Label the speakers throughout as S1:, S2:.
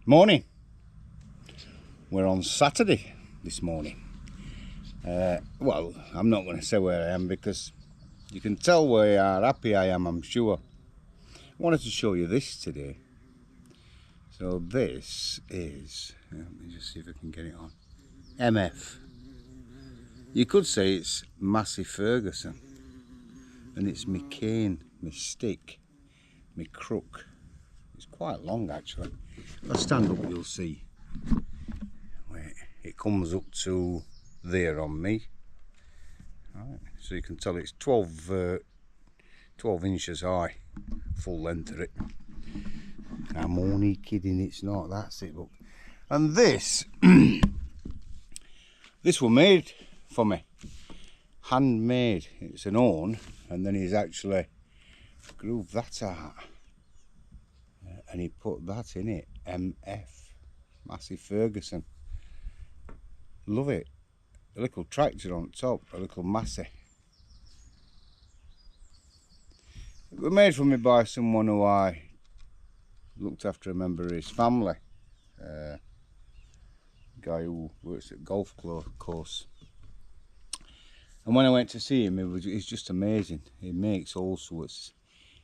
S1: Morning. We're on Saturday this morning. Well, I'm not going to say where I am because you can tell where happy I am, I'm sure. I wanted to show you this today. So this is, let me just see if I can get it on. MF. You could say it's Massey Ferguson. And it's my cane, my stick, my crook. It's quite long actually. If I stand up you'll see. Wait, it comes up to there on me. Right, so you can tell it's 12 inches high, full length of it. I'm only kidding, it's not, that's it, look. And this, this was made for me, handmade. It's an own, and then he's actually grooved that out. And he put that in it, MF, Massey Ferguson. Love it. A little tractor on top, a little Massey. It was made for me by someone who I looked after a member of his family. Guy who works at golf course. And when I went to see him, he's just amazing. He makes all sorts.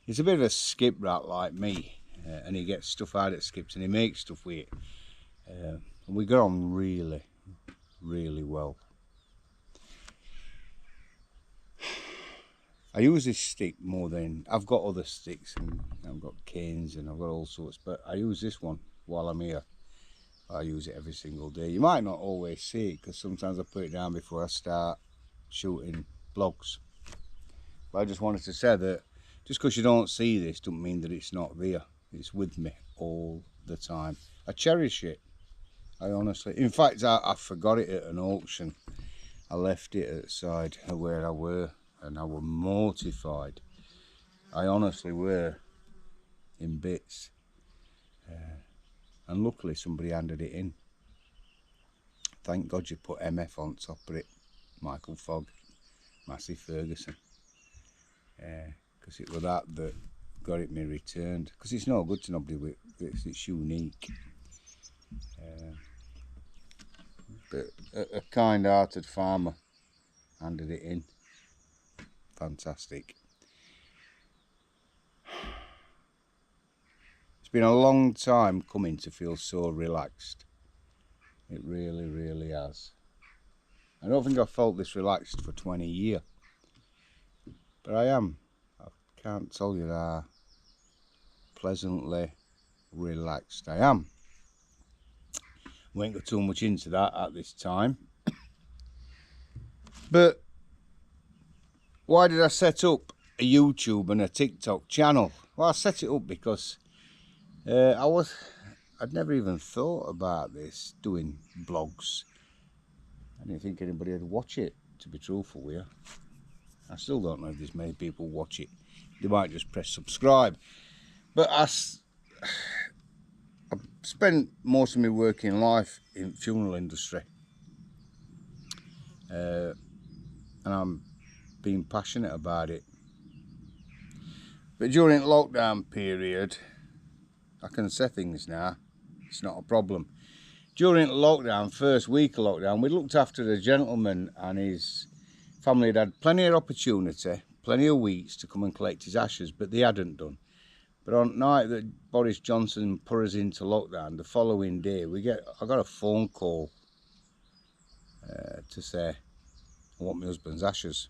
S1: He's a bit of a skip rat like me, and he gets stuff out of skips and he makes stuff with it. And we got on really, really well. I use this stick more than, I've got other sticks and I've got canes and I've got all sorts, but I use this one while I'm here. I use it every single day. You might not always see it because sometimes I put it down before I start shooting blogs. But I just wanted to say that just because you don't see this don't mean that it's not there. It's with me all the time. I cherish it. I honestly, in fact, I forgot it at an auction. I left it at the side of where I were. And I were mortified. I honestly were in bits. And luckily somebody handed it in. Thank God you put MF on top of it. Michael Fogg, Massey Ferguson. Because it was that got it me returned. Because it's no good to nobody with this, it's unique. But a kind-hearted farmer handed it in. Fantastic. It's been a long time coming to feel so relaxed. It really, really has. I don't think I've felt this relaxed for 20 years. But I am. I can't tell you how pleasantly relaxed I am. Won't go too much into that at this time. But why did I set up a YouTube and a TikTok channel? Well, I set it up because I'd never even thought about this, doing blogs. I didn't think anybody would watch it, to be truthful with you. I still don't know if there's many people watch it. They might just press subscribe. But I've spent most of my working life in funeral industry. And I'm being passionate about it. But during lockdown period, I can say things now, it's not a problem. During lockdown, first week of lockdown, we looked after a gentleman and his family had plenty of opportunity, plenty of weeks to come and collect his ashes, but they hadn't done. But on the night that Boris Johnson put us into lockdown, the following day, I got a phone call to say, I want my husband's ashes.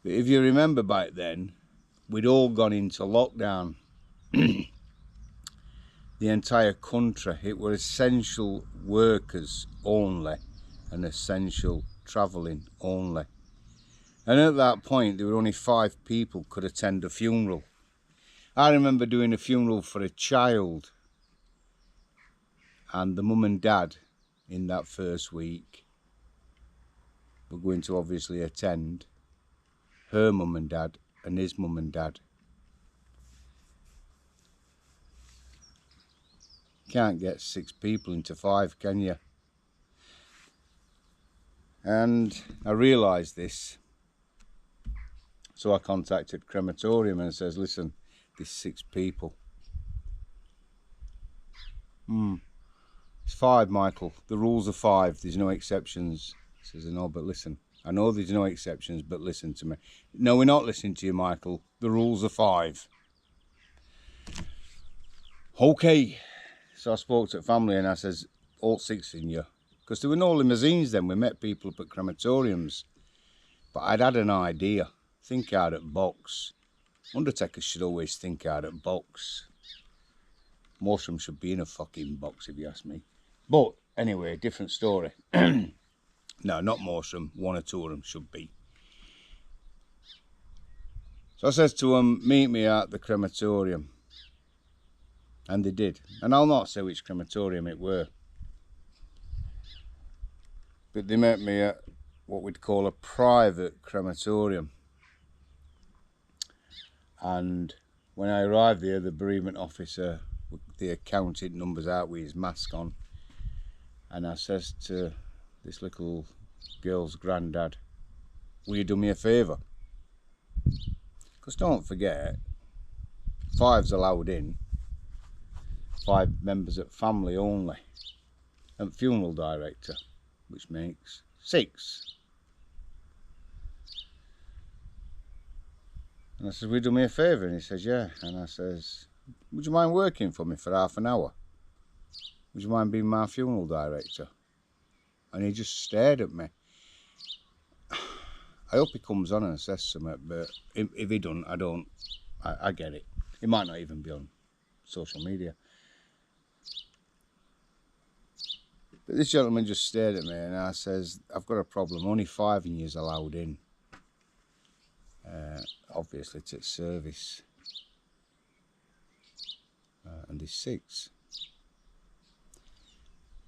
S1: But if you remember back then, we'd all gone into lockdown. The entire country, it were essential workers only and essential travelling only. And at that point, there were only 5 people could attend a funeral. I remember doing a funeral for a child, and the mum and dad in that first week were going to obviously attend her mum and dad and his mum and dad. Can't get 6 people into 5, can you? And I realised this, so I contacted crematorium and says, listen, there's 6 people. It's 5, Michael. The rules are 5. There's no exceptions. He says, I know, but listen. I know there's no exceptions, but listen to me. No, we're not listening to you, Michael. The rules are 5. Okay. So I spoke to the family and I says, all 6 in you. Because there were no limousines then. We met people up at crematoriums. But I'd had an idea. Think out of the box. Undertakers should always think out of the box. Most of them should be in a fucking box, if you ask me. But anyway, different story. No, not most of them. 1 or 2 of them should be. So I says to them, meet me at the crematorium. And they did. And I'll not say which crematorium it were. But they met me at what we'd call a private crematorium. And when I arrived there, the bereavement officer, they counted numbers out with his mask on. And I says to this little girl's granddad, will you do me a favour? Because don't forget, 5's allowed in. 5 members of family only. And funeral director, which makes 6. And I says, will you do me a favour? And he says, yeah. And I says, would you mind working for me for half an hour? Would you mind being my funeral director? And he just stared at me. I hope he comes on and says something, but if he don't, I get it. He might not even be on social media. But this gentleman just stared at me and I says, I've got a problem. Only 5 in you's allowed in. Obviously to service. And there's 6.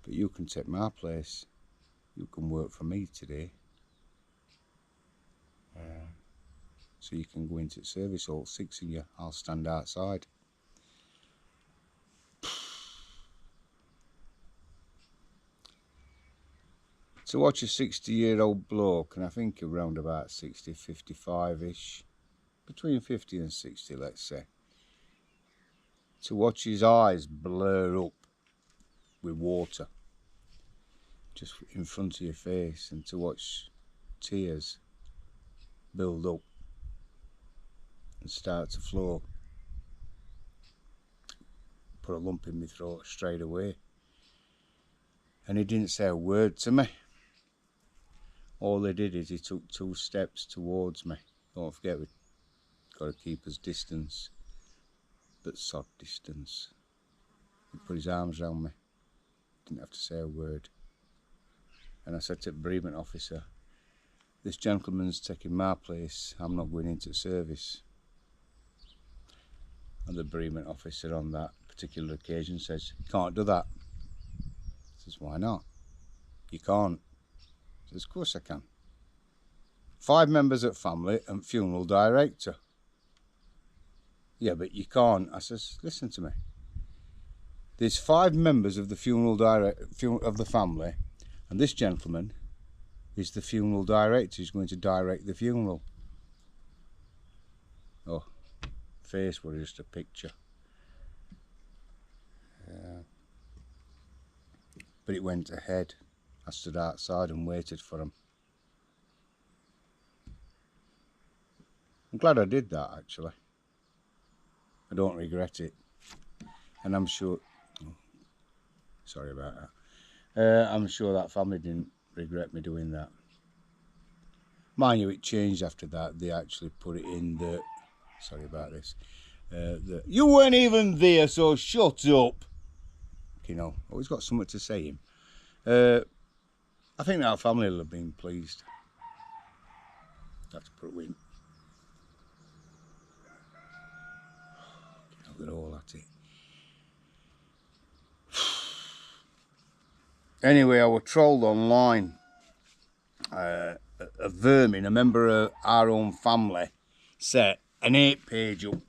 S1: But you can take my place. You can work for me today. So you can go into service, all 6 in you. I'll stand outside. To watch a 60-year-old bloke, and I think around about 60, 55-ish, between 50 and 60, let's say, to watch his eyes blur up with water just in front of your face, and to watch tears build up and start to flow, put a lump in my throat straight away. And he didn't say a word to me. All he did is he took 2 steps towards me. Don't forget, we've got to keep his distance, but sod distance. He put his arms around me. Didn't have to say a word. And I said to the bereavement officer, this gentleman's taking my place. I'm not going into service. And the bereavement officer on that particular occasion says, you can't do that. I says, why not? You can't. I says, of course I can. 5 members of family and funeral director. Yeah, but you can't. I says, listen to me. There's 5 members of the of the family, and this gentleman is the funeral director. He's going to direct the funeral. Oh, face was just a picture. But it went ahead. I stood outside and waited for him. I'm glad I did that, actually. I don't regret it. And I'm sure... Oh, sorry about that. I'm sure that family didn't regret me doing that. Mind you, it changed after that. They actually put it in the... Sorry about this. You weren't even there, so shut up. You know, always got something to say him. I think that family will have been pleased. Have to put a win. Look at all at it. Anyway, I was trolled online. A vermin, a member of our own family, set an 8-page up.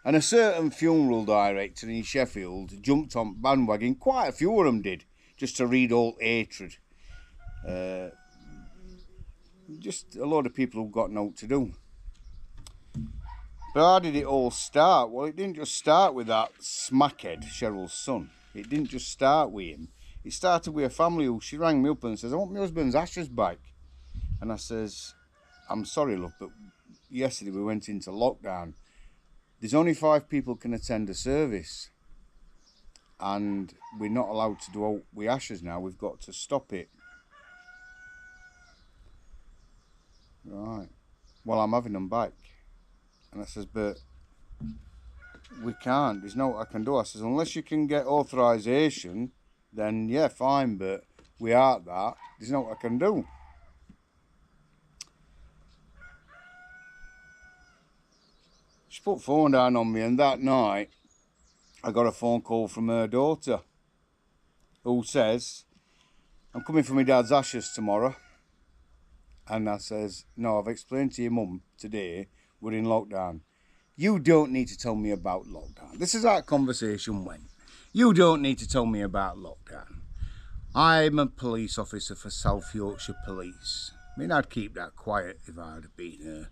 S1: And a certain funeral director in Sheffield jumped on bandwagon. Quite a few of them did, just to read all hatred. Just a lot of people who've got nothing to do. But how did it all start? Well, it didn't just start with that smackhead, Cheryl's son. it didn't just start with him. It started with a family who she rang me up and says, I want my husband's ashes back. And I says, I'm sorry, love, but yesterday we went into lockdown. There's only 5 people can attend a service. And we're not allowed to do out with ashes now. We've got to stop it. Right. Well, I'm having them back. And I says, but we can't. There's no I can do. I says, unless you can get authorisation, then yeah, fine. But we aren't that. There's no I can do. She put phone down on me, and that night I got a phone call from her daughter, who says, I'm coming for my dad's ashes tomorrow. And I says, no, I've explained to your mum today we're in lockdown. You don't need to tell me about lockdown. This is how that conversation went. You don't need to tell me about lockdown. I'm a police officer for South Yorkshire Police. I mean, I'd keep that quiet if I'd have been her.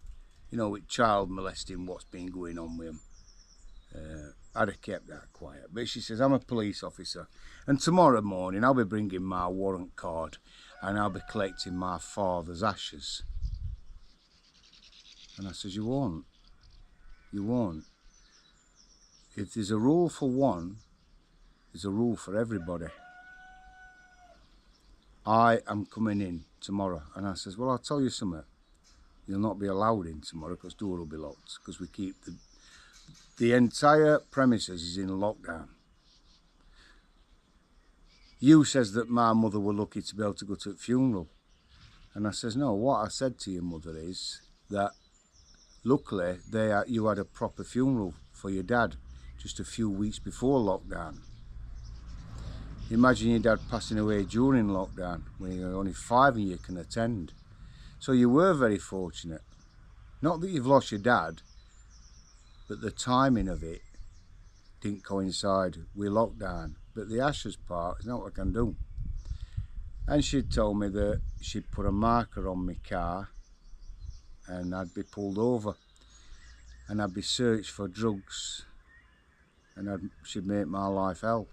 S1: You know, with child molesting, what's been going on with him. I'd have kept that quiet. But she says, I'm a police officer. And tomorrow morning, I'll be bringing my warrant card and I'll be collecting my father's ashes. And I says, you won't. You won't. If there's a rule for one, there's a rule for everybody. I am coming in tomorrow. And I says, well, I'll tell you something. You'll not be allowed in tomorrow because door will be locked. Because we keep the entire premises is in lockdown. You says that my mother were lucky to be able to go to the funeral. And I says, no, what I said to your mother is that luckily you had a proper funeral for your dad just a few weeks before lockdown. Imagine your dad passing away during lockdown when only 5 of you can attend. So you were very fortunate. Not that you've lost your dad, but the timing of it didn't coincide with lockdown. But the ashes part is not what I can do. And she told me that she'd put a marker on my car and I'd be pulled over and I'd be searched for drugs and she'd make my life hell.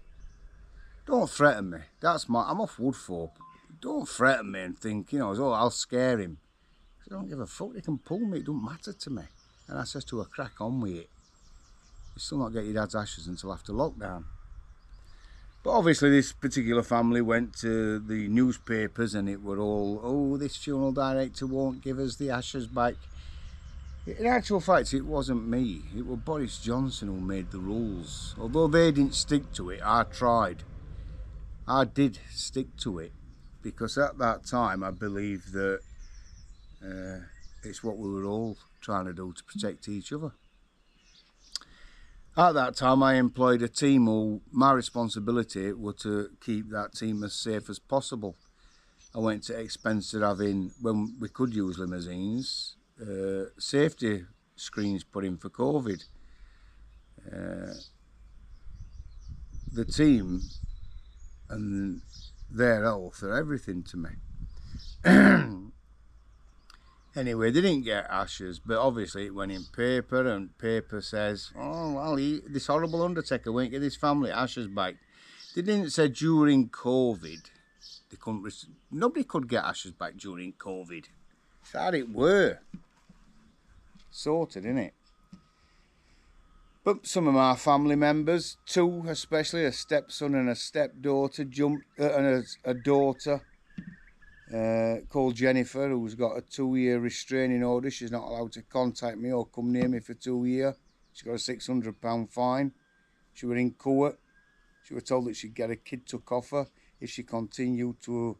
S1: Don't threaten me. I'm off Woodthorpe. Don't threaten me and think, oh, I'll scare him. I don't give a fuck. They can pull me. It don't matter to me. And I says to her, crack on with it. You still not get your dad's ashes until after lockdown. But obviously this particular family went to the newspapers and it were all, oh, this funeral director won't give us the ashes back. In actual fact, it wasn't me. It was Boris Johnson who made the rules. Although they didn't stick to it, I tried. I did stick to it because at that time I believed that it's what we were all trying to do to protect each other. At that time I employed a team who my responsibility was to keep that team as safe as possible. I went to expense of having, when we could use limousines, safety screens put in for COVID. The team and their health are everything to me. Anyway, they didn't get ashes, but obviously it went in paper, and paper says, oh, well, this horrible undertaker won't get his family ashes back. They didn't say during COVID. Nobody could get ashes back during COVID. It's how it were. Sorted, innit? But some of my family members, 2 especially, a stepson and a stepdaughter, and a daughter called Jennifer, who's got a 2-year restraining order. She's not allowed to contact me or come near me for 2 years. She got a £600 fine. She were in court. She was told that she'd get a kid took off her if she continued to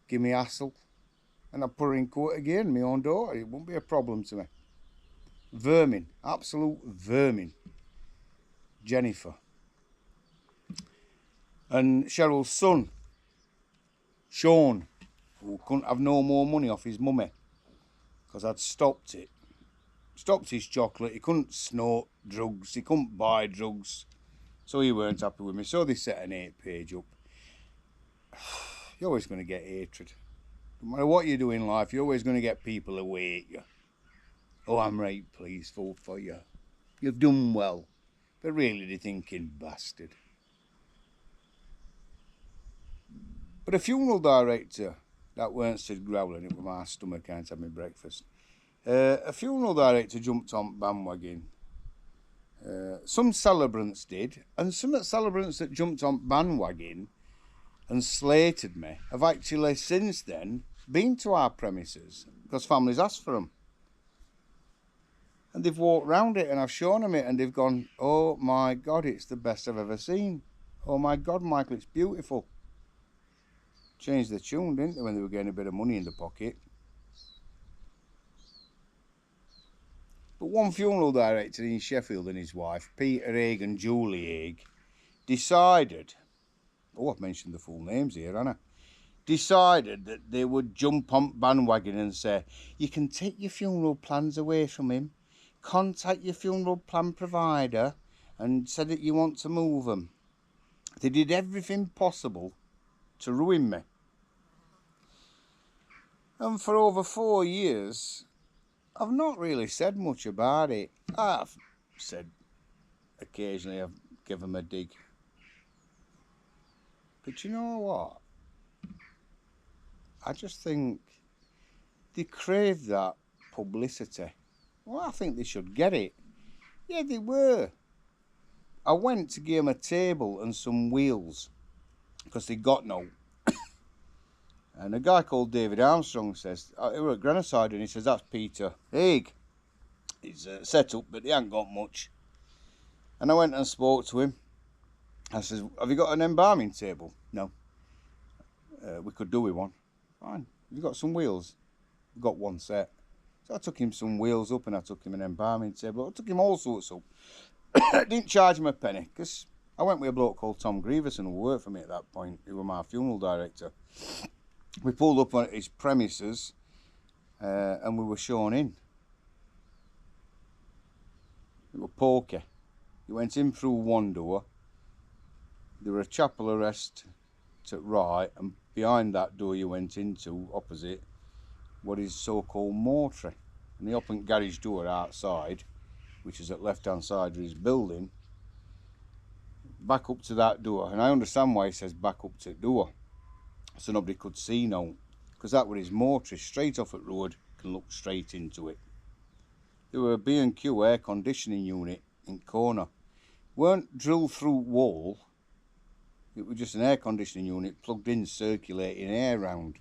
S1: give me hassle. And I put her in court again, my own daughter. It won't be a problem to me. Vermin, absolute vermin. Jennifer. And Cheryl's son, Sean, who couldn't have no more money off his mummy because I'd stopped it. Stopped his chocolate. He couldn't snort drugs. He couldn't buy drugs. So he weren't happy with me. So they set an 8-page up. You're always going to get hatred. No matter what you do in life, you're always going to get people who hate you. Oh, I'm right, please, vote for you. You've done well. But really, they're thinking, bastard. But a funeral director, that weren't Sid growling, it was my stomach, can't have my breakfast. A funeral director jumped on bandwagon. Some celebrants did, and some celebrants that jumped on bandwagon and slated me have actually since then been to our premises because families asked for them. And they've walked round it and I've shown them it and they've gone, oh my God, it's the best I've ever seen. Oh my God, Michael, it's beautiful. Changed the tune, didn't they, when they were getting a bit of money in the pocket. But one funeral director in Sheffield and his wife, Peter Haig and Julie Haig, decided, oh, I've mentioned the full names here, haven't I? Decided that they would jump on bandwagon and say, you can take your funeral plans away from him, contact your funeral plan provider and say that you want to move them. They did everything possible to ruin me. And for over 4 years, I've not really said much about it. I've said occasionally I've given them a dig. But you know what? I just think they crave that publicity. Well, I think they should get it. Yeah, they were. I went to give them a table and some wheels because they got no. And a guy called David Armstrong says, he was at Grenoside, and he says, that's Peter Haig. He's set up, but he ain't got much. And I went and spoke to him. I says, have you got an embalming table? No. We could do with one. Fine. Have you got some wheels? We've got one set. So I took him some wheels up and I took him an embalming table. I took him all sorts up. I didn't charge him a penny because I went with a bloke called Tom Grieverson who worked for me at that point. He was my funeral director. We pulled up on his premises and we were shown in. It was pokey. You went in through one door. There were a chapel arrest to right, and behind that door you went into, opposite, what is so-called mortuary. And the open garage door outside, which is at left-hand side of his building, back up to that door. And I understand why he says back up to the door, so nobody could see now, because that was his mortuary, straight off at road, can look straight into it. There were a B&Q air conditioning unit in corner. Weren't drilled through wall, it was just an air conditioning unit plugged in, circulating air round.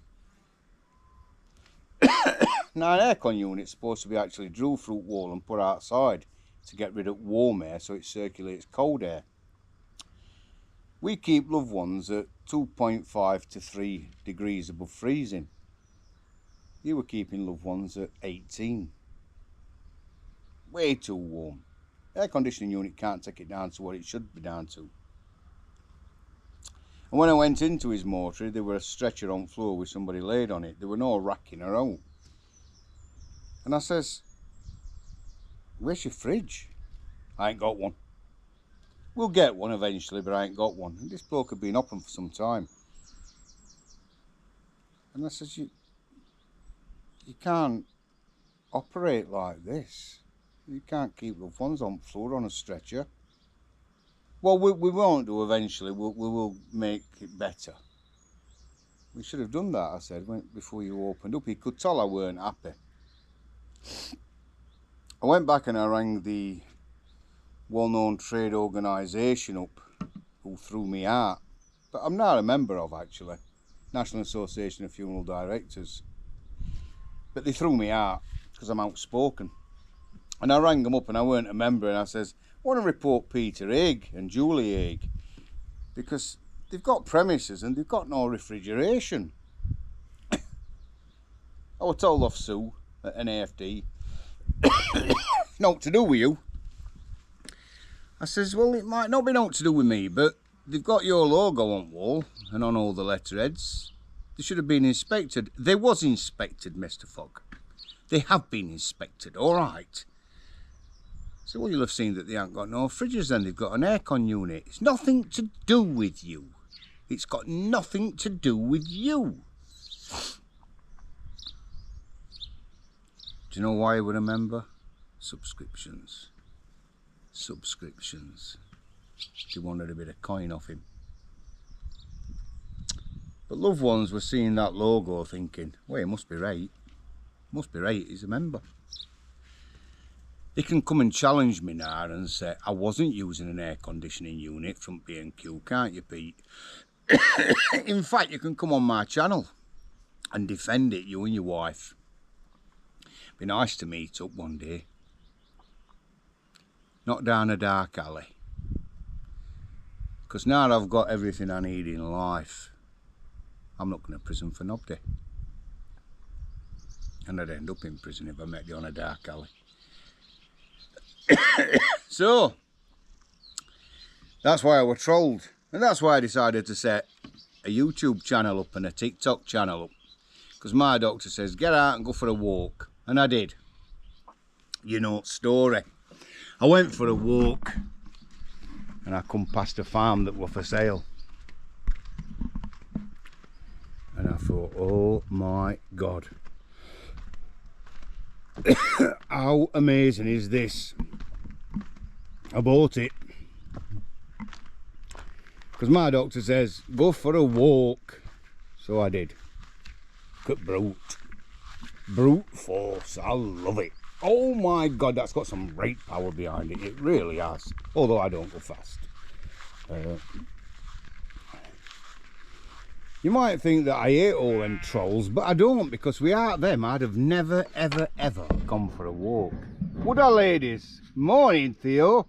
S1: Now an aircon unit's supposed to be actually drilled through wall and put outside to get rid of warm air so it circulates cold air. We keep loved ones at 2.5 to 3 degrees above freezing. You were keeping loved ones at 18. Way too warm. Air conditioning unit can't take it down to what it should be down to. And when I went into his mortuary, there was a stretcher on floor with somebody laid on it. There were no racking around. And I says, where's your fridge? I ain't got one. We'll get one eventually, but I ain't got one. And this bloke had been open for some time. And I says, you can't operate like this. You can't keep loved ones on floor on a stretcher. Well, we won't do eventually. We will make it better. We should have done that, I said, before you opened up. He could tell I weren't happy. I went back and I rang the well-known trade organisation up who threw me out. But I'm not a member of, actually. National Association of Funeral Directors. But they threw me out because I'm outspoken. And I rang them up and I weren't a member and I says, I want to report Peter Haig and Julie Haig because they've got premises and they've got no refrigeration. I was told off Sue at an AFD, not to do with you. I says, well, it might not be not to do with me, but they've got your logo on wall and on all the letterheads. They should have been inspected. They was inspected, Mr. Fogg. They have been inspected, all right. So well, you'll have seen that they ain't got no fridges then, they've got an aircon unit. It's nothing to do with you. It's got nothing to do with you. Do you know why I would remember? Subscriptions. Subscriptions. They wanted a bit of coin off him. But loved ones were seeing that logo thinking, well, it must be right. Must be right, he's a member. They can come and challenge me now and say, I wasn't using an air conditioning unit from B&Q, can't you, Pete? In fact, you can come on my channel and defend it, you and your wife. Be nice to meet up one day. Not down a dark alley. Because now I've got everything I need in life, I'm not going to prison for nobody. And I'd end up in prison if I met you on a dark alley. So, that's why I was trolled. And that's why I decided to set a YouTube channel up and a TikTok channel up. Because my doctor says, get out and go for a walk. And I did. You know the story. I went for a walk and I come past a farm that was for sale. And I thought, oh my God. How amazing is this? I bought it. Because my doctor says, go for a walk. So I did. Look at brute. Brute force. I love it. Oh my God, that's got some great power behind it. It really has. Although I don't go fast. You might think that I hate all them trolls, but I don't, because without them I'd have never, ever, ever gone for a walk. Would I, ladies? Morning, Theo.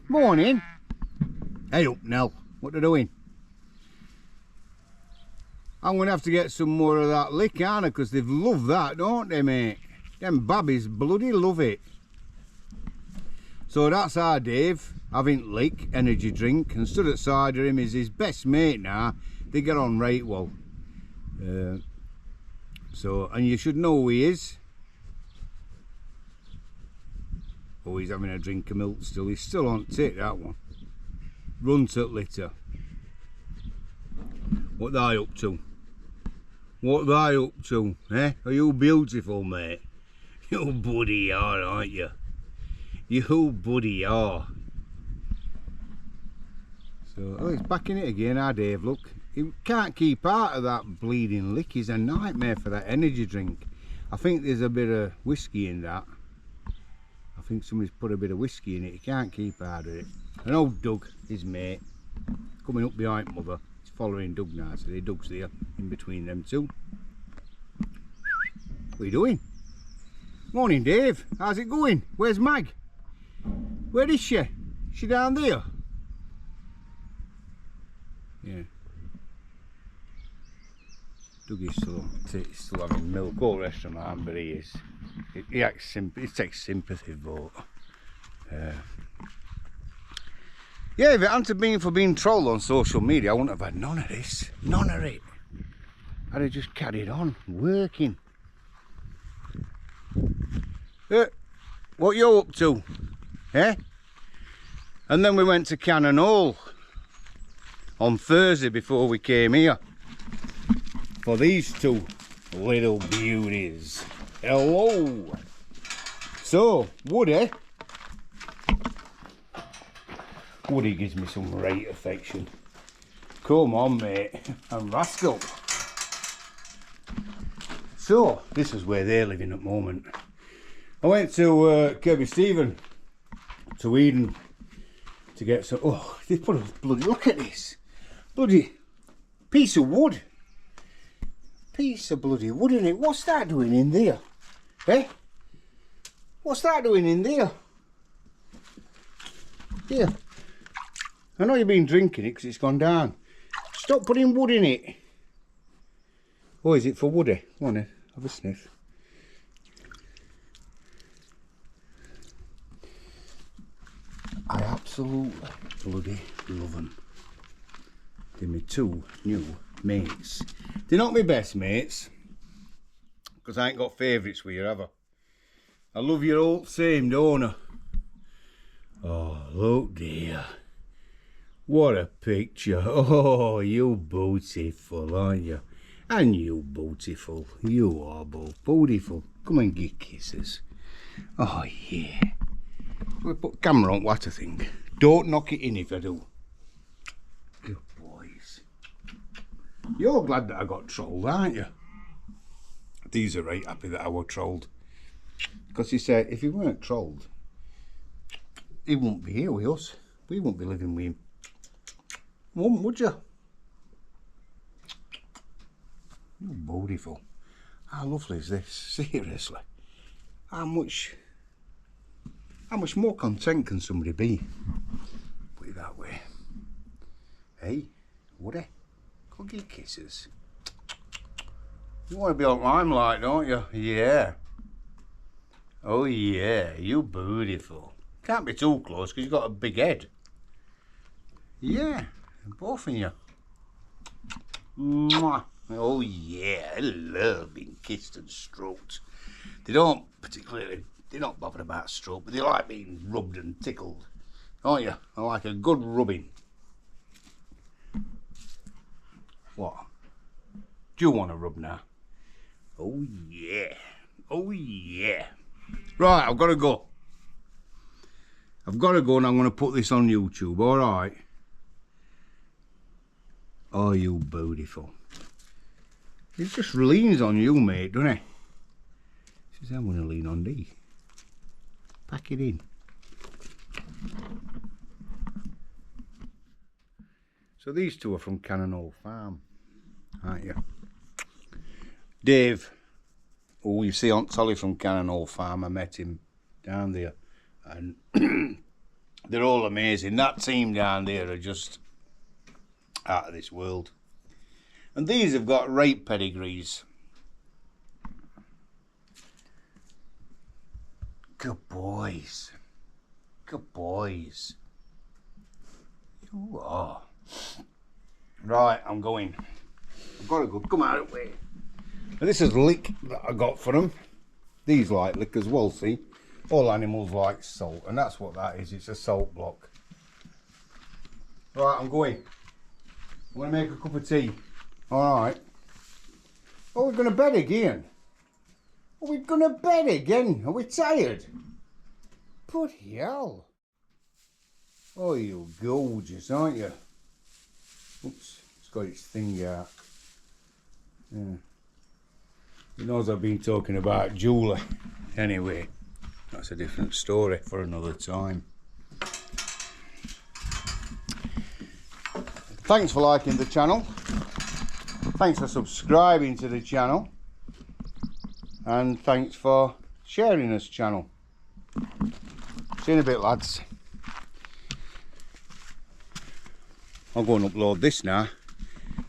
S1: Morning. Hey up, Nell. What are you doing? I'm going to have to get some more of that lick, aren't I? Because they've loved that, don't they, mate? Them babbies bloody love it. So that's our Dave, having lick, energy drink, and stood outside of him is his best mate now. They get on right well. So, and you should know who he is. Oh, he's having a drink of milk still. He's still on tick, that one. Runs at litter. What they up to? What they up to? Eh? Are you beautiful, mate? You buddy are, aren't you? You buddy are. So, oh, he's back in it again, our Dave, look. He can't keep out of that bleeding lick. He's a nightmare for that energy drink. I think there's a bit of whiskey in that. I think somebody's put a bit of whiskey in it. He can't keep out of it. And old Doug, his mate, coming up behind Mother. He's following Doug now, so Doug's there in between them two. What are you doing? Morning, Dave. How's it going? Where's Mag? Where is she? Is she down there? Yeah. Dougie's still having milk all the rest of mine, but he is. He takes sympathy vote. Yeah, if it hadn't been for being trolled on social media, I wouldn't have had none of this. None of it. I'd have just carried on working. What you up to? Eh? And then we went to Cannon Hall on Thursday before we came here for these two little beauties. Hello. So, Woody gives me some right affection. Come on, mate. And Rascal. So, this is where they're living at the moment. I went to Kirby Stephen to Eden to get some. Oh, they put a bloody, look at this bloody piece of wood. Piece of bloody wood in it. What's that doing in there? Eh? What's that doing in there? Here. I know you've been drinking it because it's gone down. Stop putting wood in it. Oh, is it for Woody? Go on then, have a sniff. I absolutely bloody love them. They're my two new mates. They're not my best mates, because I ain't got favourites with you, have I? I love you all the same, don't I? Oh, look dear. What a picture. Oh, you beautiful, aren't you? And you beautiful. You are both beautiful. Come and give kisses. Oh, yeah. We'll put camera on, what a thing. Don't knock it in if I do. Good boys. You're glad that I got trolled, aren't you? These are right happy that I was trolled. Because he said, if he weren't trolled, he wouldn't be here with us. We wouldn't be living with him. Wouldn't, would you? You're beautiful. How lovely is this? Seriously. How much more content can somebody be? Put it that way. Hey, Woody, cookie kisses. You want to be on limelight, don't you? Yeah. Oh yeah, you beautiful. Can't be too close because you've got a big head. Yeah, both of you. Mwah. Oh yeah, I love being kissed and stroked. They don't particularly, they're not bothered about stroke, but they like being rubbed and tickled. Don't you? I like a good rubbing. What? Do you want to rub now? Oh yeah. Oh yeah. Right, I've got to go. I've got to go and I'm going to put this on YouTube, alright? Oh, you beautiful. He just leans on you, mate, doesn't he? He says, I'm going to lean on thee. Pack it in. So these two are from Cannon Hall Farm, aren't you? Dave, who you see on Tolly from Cannon Hall Farm, I met him down there. And they're all amazing. That team down there are just out of this world. And these have got right pedigrees. Good boys. Good boys. You are. Right, I'm going. I've got to go. Come out of the way. Now, this is lick that I got for them. These like lick as well, see? All animals like salt, and that's what that is. It's a salt block. Right, I'm going. I'm going to make a cup of tea. Alright. Oh, we're going to bed again. Are we going to bed again? Are we tired? Bloody hell. Oh, you're gorgeous, aren't you? Oops, it's got its thing out. Yeah. He knows I've been talking about Julie. Anyway, that's a different story for another time. Thanks for liking the channel. Thanks for subscribing to the channel. And thanks for sharing this channel. See you in a bit, lads. I'll go and upload this now.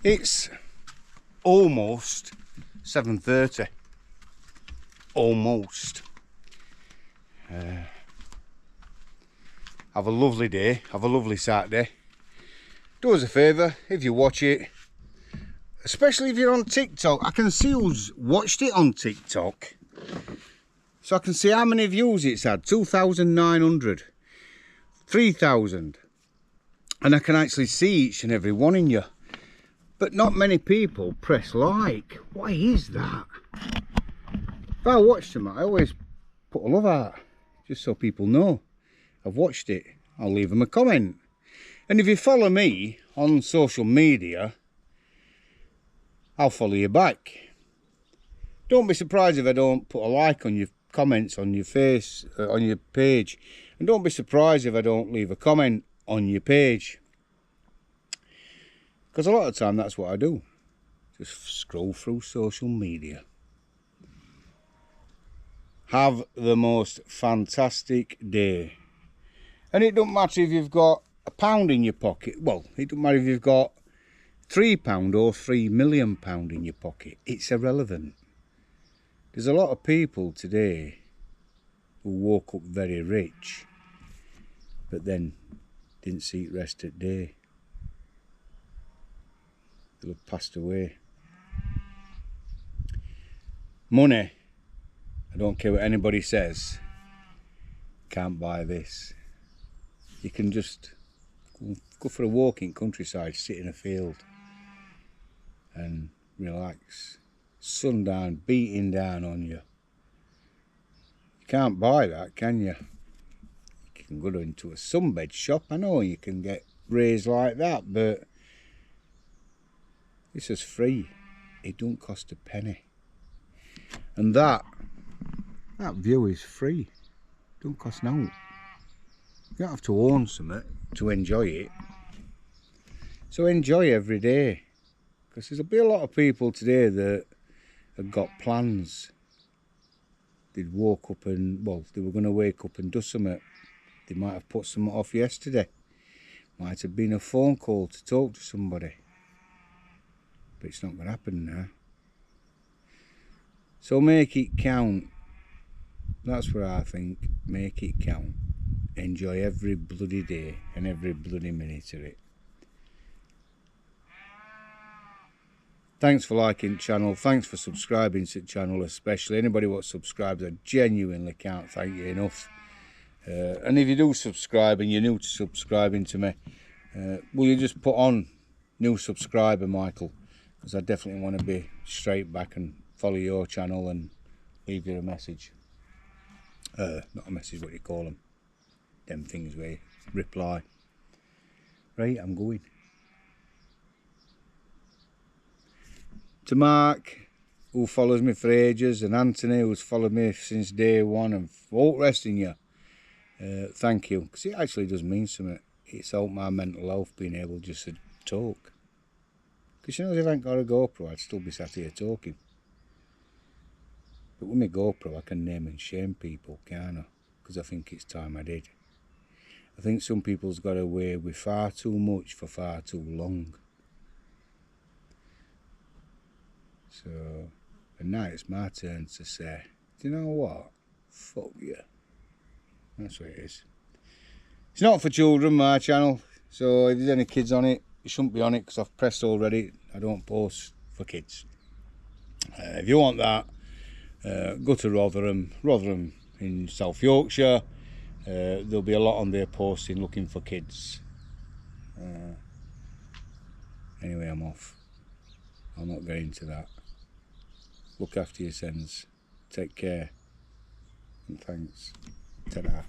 S1: It's almost 7:30. Almost. Have a lovely day. Have a lovely Saturday. Do us a favour if you watch it, especially if you're on TikTok. I can see who's watched it on TikTok, so I can see how many views it's had. 2,900, 3,000, and I can actually see each and every one in you. But not many people press like. Why is that? If I watch them, I always put a love out, just so people know I've watched it. I'll leave them a comment. And if you follow me on social media, I'll follow you back. Don't be surprised if I don't put a like on your comments on your face, on your page. And don't be surprised if I don't leave a comment on your page. Because a lot of the time that's what I do. Just scroll through social media. Have the most fantastic day. And it don't matter if you've got £1 in your pocket. Well, it don't matter if you've got £3 or £3 million in your pocket. It's irrelevant. There's a lot of people today who woke up very rich, but then didn't see it rest at day. They'll have passed away. Money, I don't care what anybody says, can't buy this. You can just go for a walk in countryside, sit in a field and relax. Sundown beating down on you. You can't buy that, can you? You can go into a sunbed shop. I know you can get raised like that, but This is free. It don't cost a penny. And that view is free. Don't cost no. You don't have to own something to enjoy it. So enjoy every day. Because there'll be a lot of people today that have got plans. They'd woke up and, well, they were going to wake up and do something. They might have put something off yesterday. Might have been a phone call to talk to somebody. But it's not going to happen now. So make it count. That's what I think. Make it count. Enjoy every bloody day and every bloody minute of it. Thanks for liking the channel. Thanks for subscribing to the channel, especially. Anybody what subscribes, I genuinely can't thank you enough. And if you do subscribe and you're new to subscribing to me, will you just put on new subscriber, Michael? Because I definitely want to be straight back and follow your channel and leave you a message. Not a message, what do you call them? Them things where you reply. Right, I'm going. To Mark, who follows me for ages, and Anthony, who's followed me since day one, and all resting you, thank you, because it actually does mean something. It's helped my mental health being able just to talk. Because you know, if I ain't got a GoPro, I'd still be sat here talking. But with my GoPro, I can name and shame people, can't I? Because I think it's time I did. I think some people's got away with far too much for far too long. So, and now it's my turn to say, do you know what? Fuck you. That's what it is. It's not for children, my channel. So if there's any kids on it, you shouldn't be on it because I've pressed already. I don't post for kids. If you want that, go to Rotherham in South Yorkshire. There'll be a lot on there posting looking for kids. Anyway, I'm off. I'll not get into that. Look after yourselves. Take care. And thanks. Ta-da.